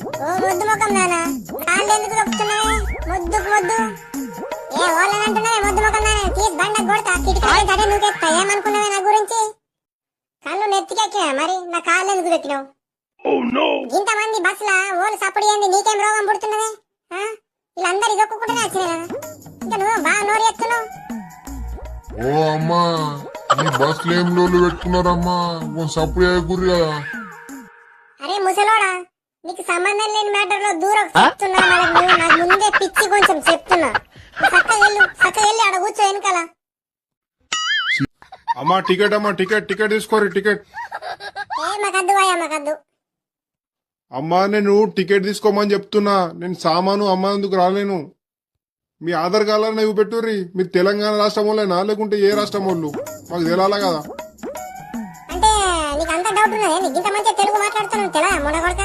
ఓ మొద్దు ముఖం నానా కాళ్ళు ఎందుకు దొక్కుతున్నావే మొద్దుకు మొద్దు ఏ ఓళ్ళని అంటున్నావే మొద్దు ముఖం నానా తీసి బండ కొడతా కిటికీ గడి నువ్వుకెత్తా ఏమనుకున్నావే నా గురించి కళ్ళు నెత్తికెక్కినా మరి నా కాళ్ళు ఎందుకు దొక్కినావు ఇంతమంది బస్సులా ఓళ్ళు సప్పుడు చేయండి నీకేం రోగం పుడుతున్నదే వీళ్ళందరూ దొక్కుంటేనే వచ్చినా ఇంకా నువ్వు బాగా నోరు ఎత్తున్నావు. ఓ అమ్మా ఈ బస్సులు ఏం లోళ్ళు పెట్టుకున్నారమ్మా సప్పుడు చేయకూరు కదా. అరే ముసలోడా నీకు సంబంధం లేని మ్యాటర్ లో దూరం చెప్తున్నా నాకు ముందే పిచ్చి కొంచెం చెప్తున్నా చక్క వెళ్ళి ఆడ కూర్చో వెనకాల. అమ్మా టికెట్ తీసుకోరు టికెట్. ఏ మాకద్దు వాయా మాకద్దు. అమ్మా నేను టికెట్ తీసుకోమని చెప్తున్నా, నేను సామాను అమ్మేందుకు రాలేను. మీ ఆధార్ కార్డులో ఇవి పెట్టుర్రి. మీరు తెలంగాణ రాష్ట్రం వాళ్ళేనా లేకుంటే ఏ రాష్ట్రం వాళ్ళు మాకు తెలాలా కదా. అంటే నీకు అంత డౌట్ ఉన్నదే నీకు ఇంత మంచిగా తెలుగు మాట్లాడుతున్నావు తెలా మొన్న కొడక.